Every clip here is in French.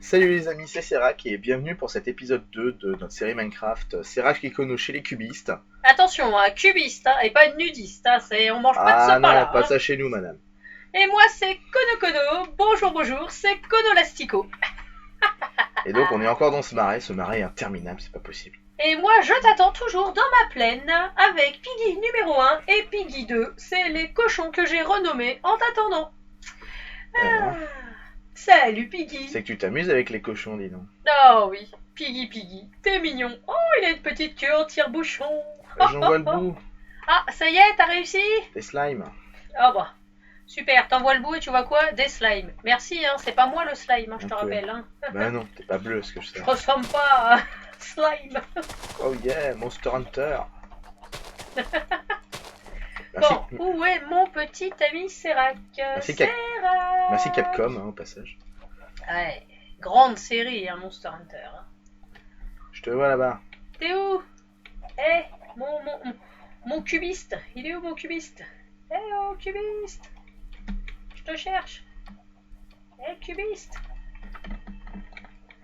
Salut les amis, c'est Serac et bienvenue pour cet épisode 2 de notre série Minecraft Serac Econo chez les cubistes. Attention, un cubiste hein, et pas une nudiste, hein, on mange pas de Ah ce non, pain-là. pas Hein. ça chez nous madame. Et moi c'est Kono, bonjour, c'est Konolastico. Et donc on est encore dans ce marais est interminable, c'est pas possible. Et moi je t'attends toujours dans ma plaine avec Piggy numéro 1 et Piggy 2. C'est les cochons que j'ai renommés en t'attendant. Ah. Salut Piggy. C'est que tu t'amuses avec les cochons, dis donc. Oh oui, Piggy, t'es mignon. Oh, il a une petite queue en tire-bouchon. J'en vois le bout. Ah, ça y est, t'as réussi? Des slimes. Ah bah, super, t'envoies le bout et tu vois quoi? Des slimes. Merci, hein, c'est pas moi le slime, hein, je te rappelle. Hein. Bah non, t'es pas bleu ce que je sais. Je ressemble pas à slime. Oh yeah, Monster Hunter. Bon, où est mon petit ami Serac? Merci, Serac. Merci Capcom au passage. Ouais, grande série, hein, Monster Hunter. Hein. Je te vois là-bas. T'es où? Eh, mon cubiste. Il est où mon cubiste? Eh oh, cubiste. Je te cherche. Eh, cubiste.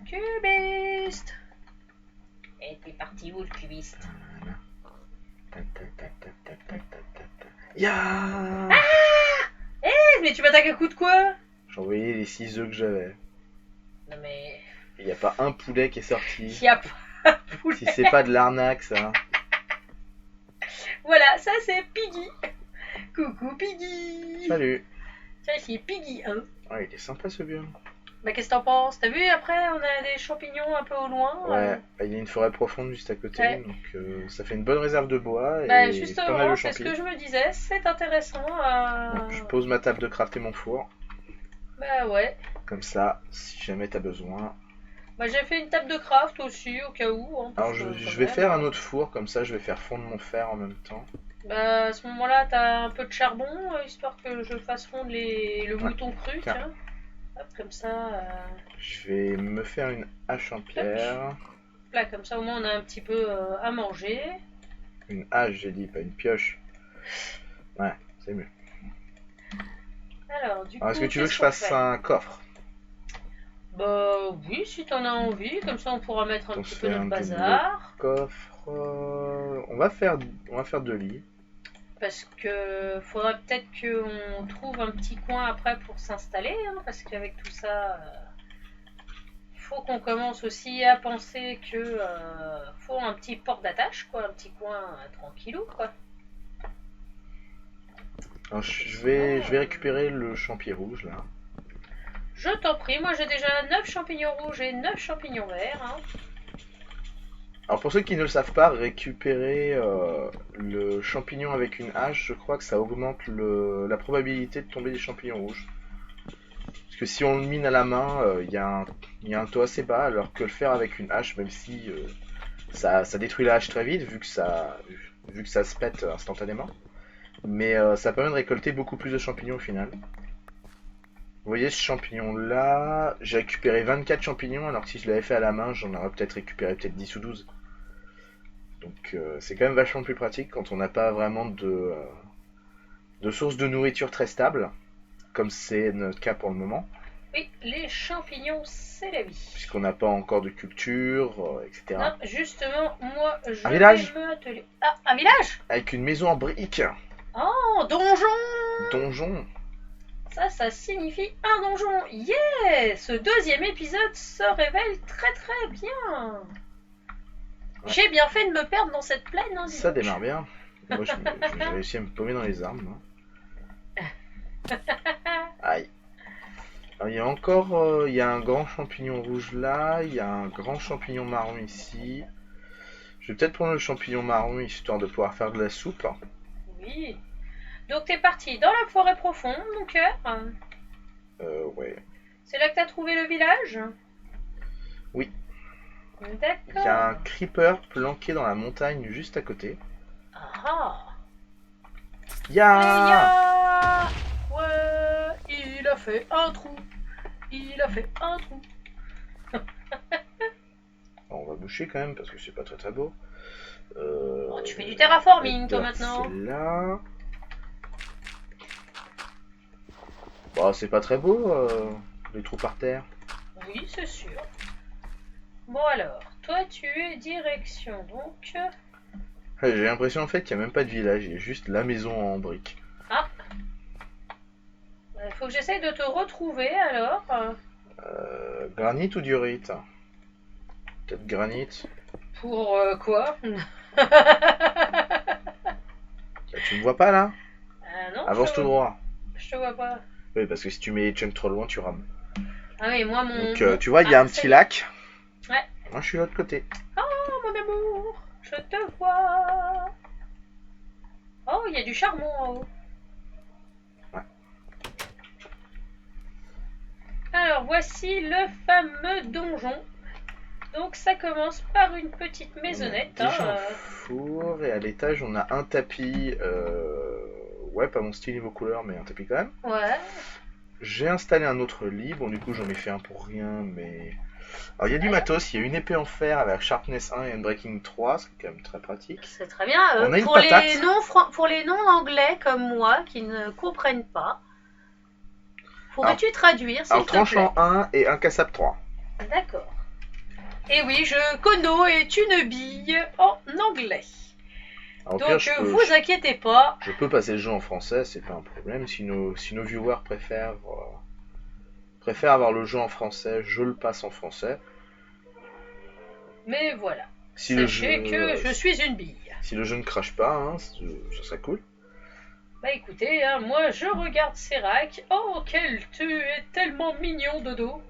Cubiste. Eh, t'es parti où le cubiste? Ya. Ah, mais tu m'attaques à coup de quoi? J'ai envoyé les 6 œufs que j'avais. Non mais... Il n'y a pas un poulet qui est sorti. Il n'y a pas de poulet. Si c'est pas de l'arnaque ça. Voilà, ça c'est Piggy. Coucou Piggy. Salut. Ça c'est Piggy 1. Ouais, il est sympa ce biome. Bah qu'est-ce que t'en penses? T'as vu après on a des champignons un peu au loin. Ouais, il y a une forêt profonde juste à côté, Ouais. donc ça fait une bonne réserve de bois et Bah pas mal justement, de c'est ce champis. que je me disais, c'est intéressant. Donc, je pose ma table de craft et mon four, Bah ouais. comme ça, si jamais t'as besoin. Bah j'ai fait une table de craft aussi au cas où. Hein, Alors je vais faire un autre four, comme ça je vais faire fondre mon fer en même temps. Bah à ce moment-là, t'as un peu de charbon, histoire que je fasse fondre le mouton cru, tiens. Hop, comme ça. Je vais me faire une hache en pierre. Là, comme ça au moins on a un petit peu à manger. Une hache, j'ai dit, pas une pioche. Ouais, c'est mieux. Alors, du coup, Est-ce que tu veux que je fasse un coffre? Bah oui, si t'en as envie, comme ça on pourra mettre un petit peu notre un bazar. Coffre. On va faire 2 lits. Parce que faudra peut-être qu'on trouve un petit coin après pour s'installer, hein, parce qu'avec tout ça, faut qu'on commence aussi à penser que faut un petit port d'attache, quoi, un petit coin tranquillou, quoi. Alors, je vais récupérer le champi rouge là. Je t'en prie, moi j'ai déjà 9 champignons rouges et 9 champignons verts. Hein. Alors pour ceux qui ne le savent pas, récupérer le champignon avec une hache, je crois que ça augmente la probabilité de tomber des champignons rouges. Parce que si on le mine à la main, il y a un taux assez bas, alors que le faire avec une hache, même si ça détruit la hache très vite, vu que ça se pète instantanément. Mais ça permet de récolter beaucoup plus de champignons au final. Vous voyez ce champignon là, j'ai récupéré 24 champignons, alors que si je l'avais fait à la main, j'en aurais peut-être récupéré 10 ou 12. Donc c'est quand même vachement plus pratique quand on n'a pas vraiment de source de nourriture très stable, comme c'est notre cas pour le moment. Oui, les champignons, c'est la vie. Puisqu'on n'a pas encore de culture, etc. Non, justement, moi, je un village vais m'atteler. Ah, un village? Avec une maison en briques. Oh, donjon! Donjon. Ça signifie un donjon. Yeah! Ce deuxième épisode se révèle très très bien. Ouais. J'ai bien fait de me perdre dans cette plaine. Hein, ça démarre bien. Moi, j'ai réussi à me paumer dans les arbres. Aïe. Alors, il y a encore il y a un grand champignon rouge là, il y a un grand champignon marron ici. Je vais peut-être prendre le champignon marron histoire de pouvoir faire de la soupe. Oui. Donc t'es parti dans la forêt profonde, mon cœur. Ouais. C'est là que t'as trouvé le village? Oui. D'accord. Il y a un creeper planqué dans la montagne juste à côté. Ah. Ya. Ouais, il a fait un trou. Il a fait un trou. On va boucher quand même parce que c'est pas très très beau. Oh, tu fais du terraforming toi maintenant. C'est là. Bah, c'est pas très beau les trous par terre. oui, c'est sûr. Bon alors, toi tu es direction, donc... Ouais, j'ai l'impression en fait qu'il n'y a même pas de village, il y a juste la maison en briques. Ah, il faut que j'essaye de te retrouver alors. Granit ou diorite? Peut-être granit. Pour quoi? Bah, tu me vois pas là? Non, Avance tout droit. Je te vois pas. Oui, parce que si tu mets les chunks trop loin, tu rames. Ah oui, moi mon... Donc tu vois, il y a un ça petit y est. lac. Ouais. Moi je suis de l'autre côté. Oh mon amour, je te vois. Oh, il y a du charbon en haut. Ouais. Alors voici le fameux donjon. Donc ça commence par une petite maisonnette. Déjà un four et à l'étage on a un tapis. Ouais, pas mon style niveau couleur, mais un tapis quand même. Ouais. J'ai installé un autre lit. Bon, du coup j'en ai fait un pour rien, mais. Alors il y a du matos, il y a une épée en fer avec Sharpness 1 et Unbreaking 3, c'est quand même très pratique. C'est très bien. On a une pour, patate. pour les non-anglais comme moi qui ne comprennent pas, pourrais-tu traduire s'il Alors te plaît? tranchant 1 et incassable 3. D'accord. Et oui, Kono est une bille en anglais. Alors, Donc vous inquiétez pas. Je peux passer le jeu en français, c'est pas un problème. Si nos viewers préfèrent avoir le jeu en français, je le passe en français. Mais voilà. Si Sachez que je suis une bille. Si le jeu ne crache pas, hein, ça serait cool. Bah écoutez, hein, moi je regarde Serac. Oh, tu es tellement mignon, Dodo.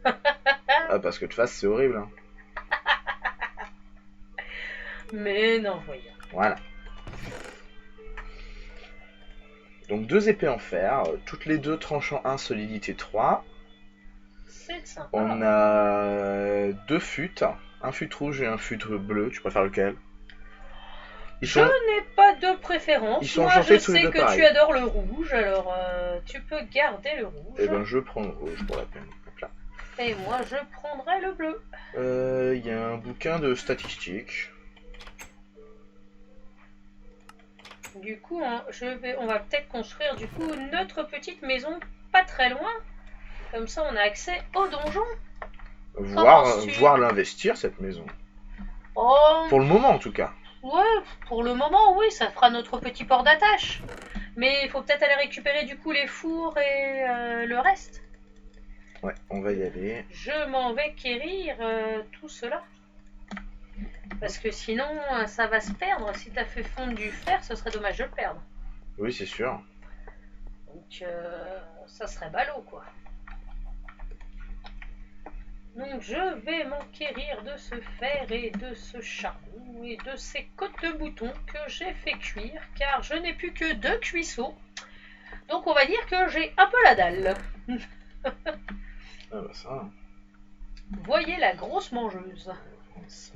Ah, parce que de face, c'est horrible. Hein. Mais non, voyons. Voilà. Donc 2 épées en fer, toutes les deux tranchant 1, solidité 3. C'est sympa. On a 2 fûts, un fût rouge et un fût bleu. Tu préfères lequel? Je n'ai pas de préférence. Ils sont moi enchantés je tous les sais deux que pareil. tu adores le rouge, alors tu peux garder le rouge. Eh ben je prends le rouge pour la peine. Hop là. Et moi je prendrai le bleu. Il y a un bouquin de statistiques. Du coup, on va peut-être construire du coup notre petite maison pas très loin. Comme ça, on a accès au donjon. Voir l'investir, cette maison. Oh, Pour le moment, en tout cas. ouais, pour le moment, oui, ça fera notre petit port d'attache. Mais il faut peut-être aller récupérer du coup les fours et le reste. Ouais, on va y aller. Je m'en vais quérir tout cela. Parce que sinon, ça va se perdre. Si t'as fait fondre du fer, ce serait dommage de le perdre. Oui, c'est sûr. Donc, ça serait ballot, quoi. Donc, je vais m'enquérir de ce fer et de ce charbon et de ces côtes de mouton que j'ai fait cuire, car je n'ai plus que 2 cuisseaux. Donc, on va dire que j'ai un peu la dalle. Ah bah ça. Voyez la grosse mangeuse. Ça.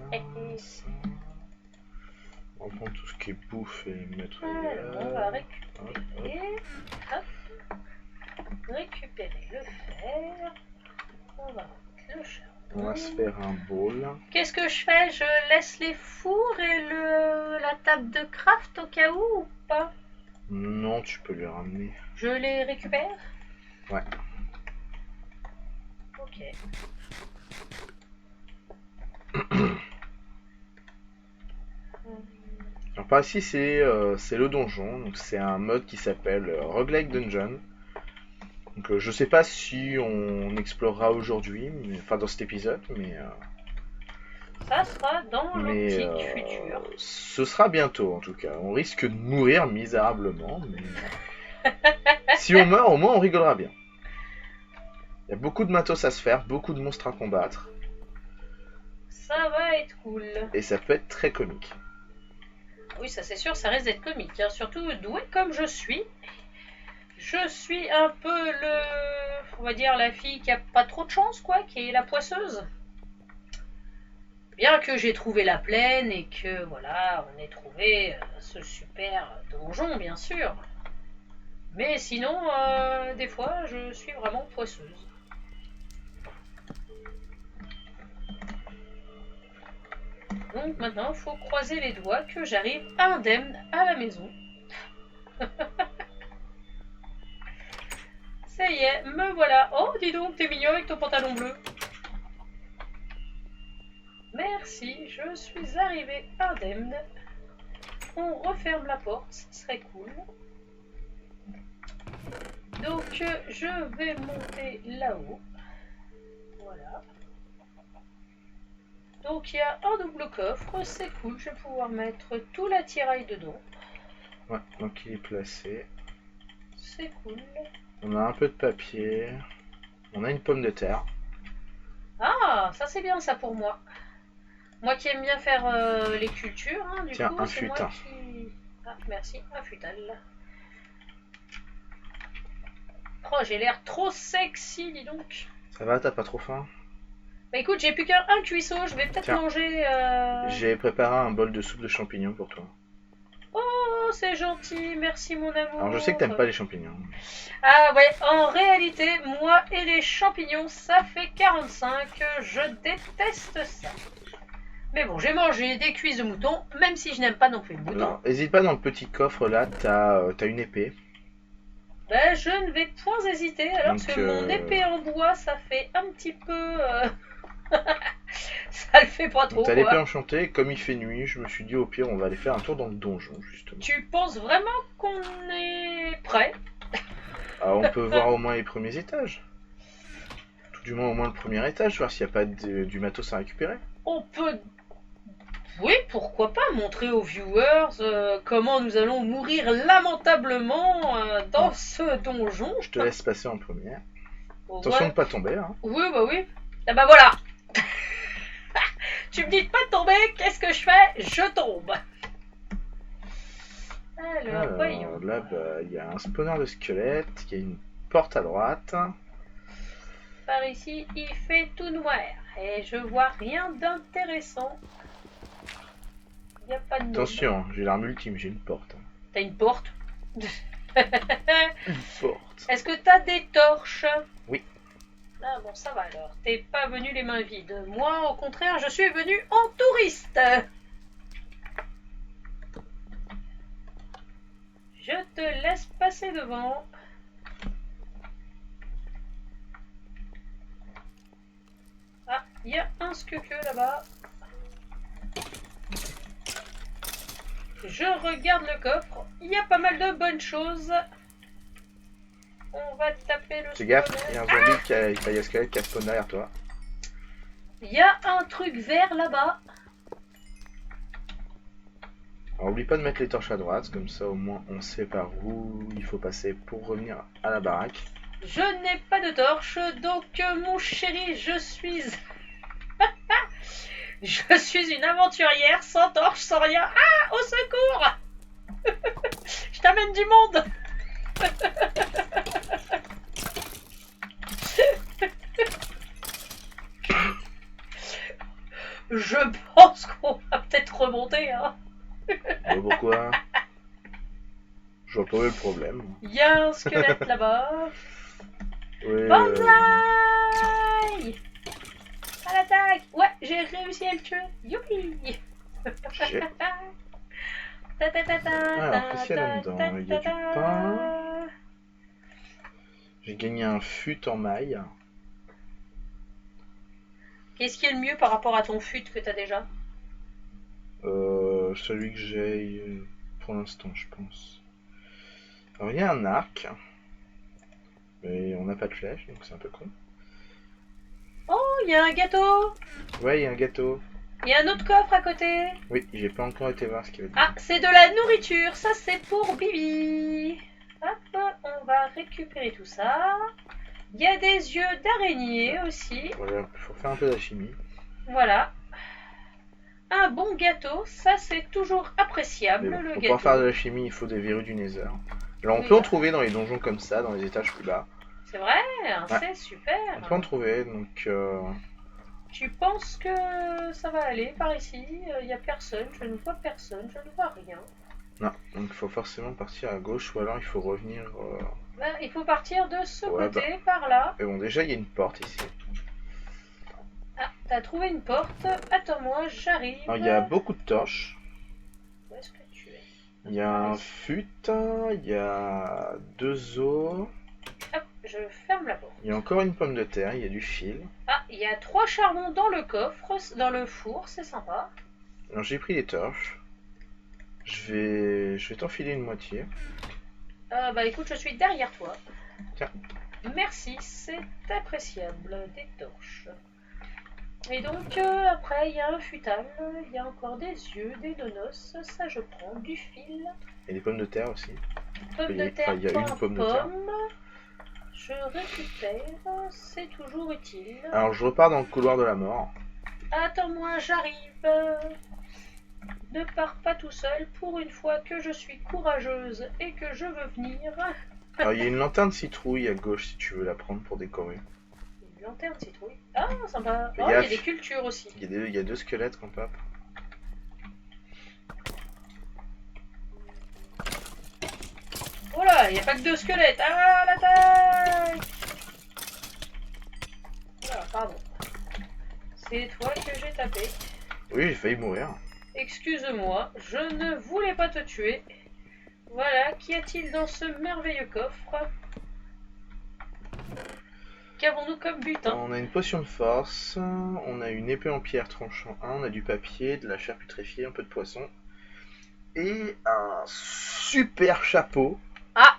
On va prendre tout ce qui est bouffe et le mettre Alors, on va récupérer. Hop. Récupérer le fer. On va mettre le charbon. On va se faire un bol. Qu'est-ce que je fais? Je laisse les fours et la table de craft au cas où ou pas? Non, tu peux les ramener. Je les récupère? Ouais. Ok. Alors par ici c'est le donjon, donc c'est un mode qui s'appelle Roguelike Dungeon. Donc je sais pas si on explorera aujourd'hui, enfin dans cet épisode, mais Ça sera dans l'optique future. Ce sera bientôt en tout cas. On risque de mourir misérablement, mais si on meurt, au moins on rigolera bien. Il y a beaucoup de matos à se faire, beaucoup de monstres à combattre. Ça va être cool. Et ça peut être très comique. Oui, ça c'est sûr, ça risque d'être comique. Hein. Surtout doué comme je suis. Je suis un peu on va dire la fille qui a pas trop de chance, quoi, qui est la poisseuse. Bien que j'ai trouvé la plaine et que voilà, on ait trouvé ce super donjon, bien sûr. Mais sinon, des fois, je suis vraiment poisseuse. Donc maintenant, il faut croiser les doigts que j'arrive indemne à la maison. Ça y est, me voilà. Oh, dis donc, t'es mignon avec ton pantalon bleu. Merci, je suis arrivé indemne. On referme la porte, ce serait cool. Donc je vais monter là-haut. Voilà. Donc il y a un double coffre, c'est cool, je vais pouvoir mettre tout l'attirail dedans. Ouais, donc il est placé. C'est cool. On a un peu de papier. On a une pomme de terre. Ah, ça c'est bien ça pour moi. Moi qui aime bien faire les cultures, hein, du Tiens, coup, un c'est moi futin. qui... Ah, merci, un futal. Oh, j'ai l'air trop sexy, dis donc. Ça va, t'as pas trop faim? Bah écoute, j'ai plus qu'un cuisseau, je vais peut-être Tiens. manger... J'ai préparé un bol de soupe de champignons pour toi. Oh, c'est gentil, merci mon amour. Alors je sais que t'aimes pas les champignons. Ah ouais, en réalité, moi et les champignons, ça fait 45, je déteste ça. Mais bon, j'ai mangé des cuisses de mouton, même si je n'aime pas non plus le mouton. Alors, hésite pas, dans le petit coffre là, t'as une épée. Ben, je ne vais point hésiter, alors Donc, que mon épée en bois, ça fait un petit peu... ça le fait pas trop, Donc t'as l'épée quoi. enchantée, comme il fait nuit, je me suis dit au pire on va aller faire un tour dans le donjon justement. Tu penses vraiment qu'on est prêt? Alors on peut voir au moins les premiers étages. Tout du moins au moins le premier étage, voir s'il n'y a pas du matos à récupérer. On peut... Oui, pourquoi pas montrer aux viewers comment nous allons mourir lamentablement dans ce donjon. Je te laisse passer en première. Oh, Attention de ouais. pas tomber. Hein. Oui, bah oui. Ah bah voilà. Tu me dis de pas tomber, qu'est-ce que je fais? Je tombe. Alors, voyons. Là, bah, il y a un spawner de squelettes, il y a une porte à droite. Par ici, il fait tout noir et je vois rien d'intéressant. Il n'y a pas de... Attention, j'ai l'arme ultime, j'ai une porte. T'as une porte? Une porte. Est-ce que t'as des torches? Oui. Ah bon, ça va alors. T'es pas venu les mains vides. Moi, au contraire, je suis venu en touriste. Je te laisse passer devant. Ah, il y a un skeke là-bas. Je regarde le coffre. Il y a pas mal de bonnes choses. On va taper le Fais gaffe, spawner. il y a un zombie qui a un squelette qui a spawn derrière toi. Il y a un truc vert là-bas. Alors oublie pas de mettre les torches à droite, comme ça au moins on sait par où il faut passer pour revenir à la baraque. Je n'ai pas de torche, donc mon chéri, je suis... je suis une aventurière sans torche, sans rien. Ah, au secours. Je t'amène du monde. Je pense qu'on va peut-être remonter, hein. Bah, pourquoi? Je vois pas où est le problème. Il y a un squelette là-bas. Oui, Banzai à l'attaque. Ouais, j'ai réussi à le tuer. Youpi. J'ai- Ta ta ta ta Alors, qu'est-ce qu'il y a ta là-dedans? ta Il y a du ta. pain. J'ai gagné un fut en maille. Qu'est-ce qui est le mieux par rapport à ton fut que t'as déjà? Celui que j'ai pour l'instant, je pense. Alors, il y a un arc. Mais on n'a pas de flèche, donc c'est un peu con. Oh, il y a un gâteau. Ouais, il y a un gâteau. Il y a un autre coffre à côté. Oui, j'ai pas encore été voir ce qu'il y avait Ah, c'est de la nourriture. Ça, c'est pour Bibi. Hop, on va récupérer tout ça. Il y a des yeux d'araignée aussi. Voilà, faut faire un peu d'alchimie. Voilà. Un bon gâteau, ça c'est toujours appréciable, Mais bon, le pour gâteau. pouvoir faire de l'alchimie, il faut des verrues du Nether. Alors on Oui, peut en bah. trouver dans les donjons comme ça, dans les étages plus bas. C'est vrai, Ouais. c'est super. On peut en trouver, donc Tu penses que ça va aller par ici? Il n'y a personne, je ne vois personne, je ne vois rien. non, donc il faut forcément partir à gauche ou alors il faut revenir. Ben, il faut partir de ce Ouais, côté, par là. Et bon, déjà il y a une porte ici. Ah, t'as trouvé une porte. Attends-moi, j'arrive. Alors il y a beaucoup de torches. Où est-ce que tu es? Il y a un fut, il y a 2 os. Hop, je ferme la porte. Il y a encore une pomme de terre, il y a du fil. Ah, il y a 3 charbons dans le coffre, dans le four, c'est sympa. Alors j'ai pris les torches. Je vais t'enfiler une moitié. Bah écoute, je suis derrière toi. Tiens. Merci, c'est appréciable. Des torches. Et donc, après, il y a un futal, il y a encore des yeux, des donos, ça je prends, du fil. Et des pommes de terre aussi. Pommes de terre, il y a une pomme de terre. Je récupère, c'est toujours utile. Alors je repars dans le couloir de la mort. Attends-moi, j'arrive. Ne pars pas tout seul, pour une fois que je suis courageuse et que je veux venir. Alors il y a une lanterne citrouille à gauche si tu veux la prendre pour décorer. Une lanterne citrouille. Ah, sympa. Fais Oh, il y a gaffe. des cultures aussi. Il y a 2 squelettes qu'on pape. Oh là, il n'y a pas que 2 squelettes. Ah, la taille. Voilà, pardon. C'est toi que j'ai tapé. Oui, j'ai failli mourir. Excuse-moi, je ne voulais pas te tuer. Voilà, qu'y a-t-il dans ce merveilleux coffre? Qu'avons-nous comme butin? On a une potion de force, on a une épée en pierre tranchant 1, on a du papier, de la chair putréfiée, un peu de poisson. Et un super chapeau. Ah!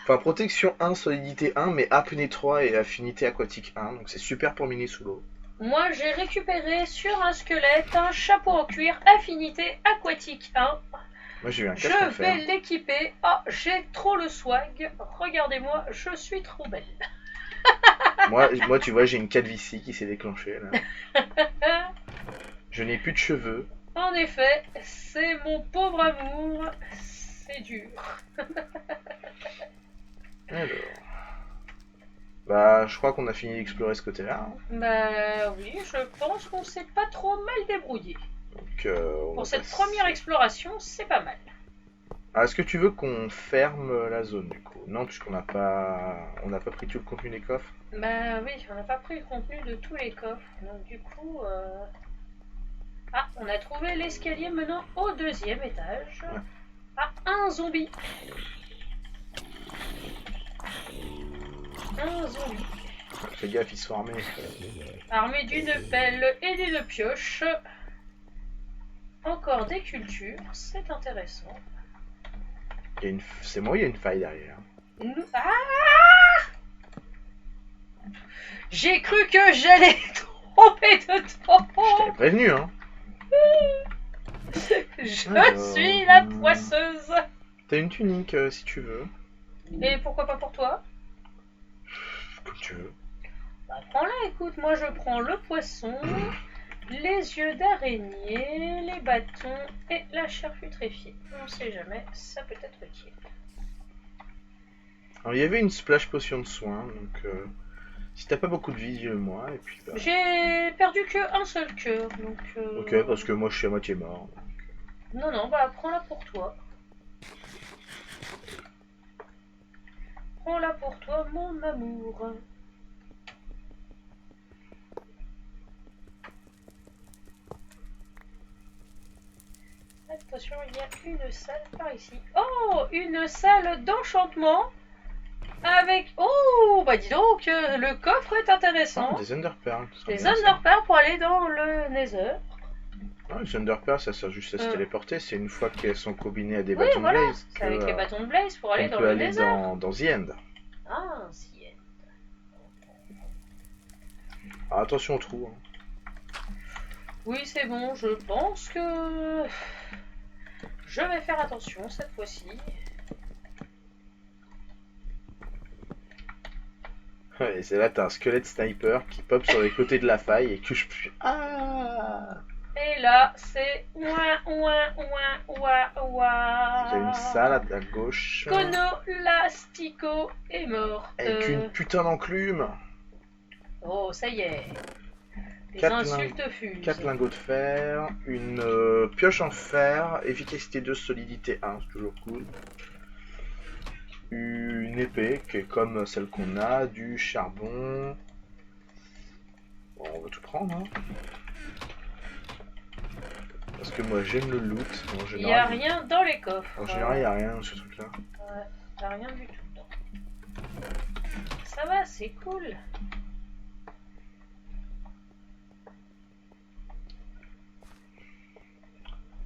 Enfin, protection 1, solidité 1, mais apnée 3 et affinité aquatique 1. Donc c'est super pour miner sous l'eau. Moi, j'ai récupéré sur un squelette un chapeau en cuir affinité aquatique 1. Moi j'ai eu un casque Je en fer. vais l'équiper. Oh, j'ai trop le swag. Regardez-moi, je suis trop belle. moi, tu vois, j'ai une calvitie qui s'est déclenchée là. Je n'ai plus de cheveux. En effet, c'est mon pauvre amour. C'est dur. Alors. Bah, je crois qu'on a fini d'explorer ce côté-là. Hein. Bah oui, je pense qu'on s'est pas trop mal débrouillé. Donc, on Pour va cette passer. première exploration, c'est pas mal. Ah, est-ce que tu veux qu'on ferme la zone du coup? Non, puisqu'on n'a pas pris tout le contenu des coffres. Bah oui, on n'a pas pris le contenu de tous les coffres. Donc du coup... Ah, on a trouvé l'escalier menant au 2e étage. Ouais. Ah, un zombie. Un zombie. Fais gaffe, ils sont armés. Armé d'une pelle et d'une pioche. Encore des cultures, c'est intéressant. C'est moi, il y a une faille derrière. Ah! J'ai cru que j'allais tromper de Je temps. t'avais prévenu, hein. Je suis la poisseuse. T'as une tunique si tu veux. Et pourquoi pas pour toi? Comme tu veux. Bah, prends-la, écoute, moi je prends le poisson, les yeux d'araignée, les bâtons et la chair putréfiée. On sait jamais, ça peut être utile. Alors, il y avait une splash potion de soin, donc si t'as pas beaucoup de vie, dis-le-moi, et puis bah... J'ai perdu que un seul cœur, donc... Ok, parce que moi je suis à moitié mort. Non, non, bah prends-la pour toi. Prends-la pour toi, mon amour. Attention, il y a une salle par ici. Oh, une salle d'enchantement avec... Oh, bah dis donc, le coffre est intéressant. Des Underpearls. Des Underpearls pour aller dans le Nether. Les Underpearls, ça sert juste à se téléporter. C'est une fois qu'elles sont combinées à des Oui, bâtons voilà, de Blaze. c'est avec les bâtons de Blaze pour aller on dans peut le aller Nether. dans The End. Ah, si. Alors, attention au trou. Hein. Oui, c'est bon, je pense que... Je vais faire attention cette fois-ci. Et c'est là, t'as un squelette sniper qui pop sur les côtés de la faille et que je puis... Ah! Et là, c'est... Ouin, ouin, ouin, ouin, ouin. Il y a une salle à gauche. Kono Lastico est morte. Avec une putain d'enclume. Oh, ça y est. Les 4 insultes fusent. 4 lingots de fer, une pioche en fer, efficacité 2, solidité 1, c'est toujours cool. Une épée qui est comme celle qu'on a, du charbon. Bon, on va tout prendre. Hein. Parce que moi j'aime le loot. En Il n'y a général, rien dans les coffres. En général, il n'y a rien dans ce truc-là. Ouais, il n'y a rien du tout dedans. Ça va, c'est cool.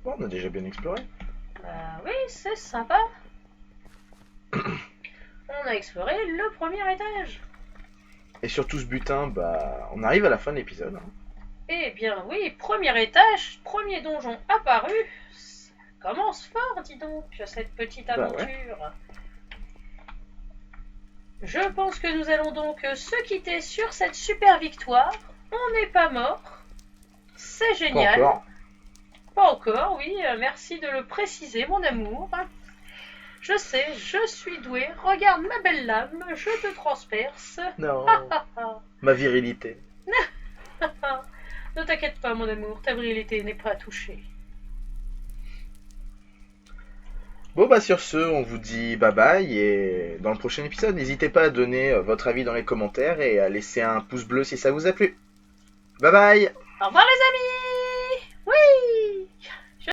Bon, on a déjà bien exploré. Oui, c'est sympa. On a exploré le premier étage. Et sur tout ce butin, on arrive à la fin de l'épisode. Hein. Eh bien oui, premier étage, premier donjon apparu. Ça commence fort, dis donc, cette petite aventure. Ouais. Je pense que nous allons donc se quitter sur cette super victoire. On n'est pas mort. C'est génial. Pas encore. Pas encore, oui. Merci de le préciser, mon amour. Je sais, je suis douée. Regarde ma belle lame, je te transperce. Non. Ma virilité. Ne t'inquiète pas, mon amour, ta virilité n'est pas touchée. Bon, sur ce, on vous dit bye bye et dans le prochain épisode, n'hésitez pas à donner votre avis dans les commentaires et à laisser un pouce bleu si ça vous a plu. Bye bye. Au revoir, les amis!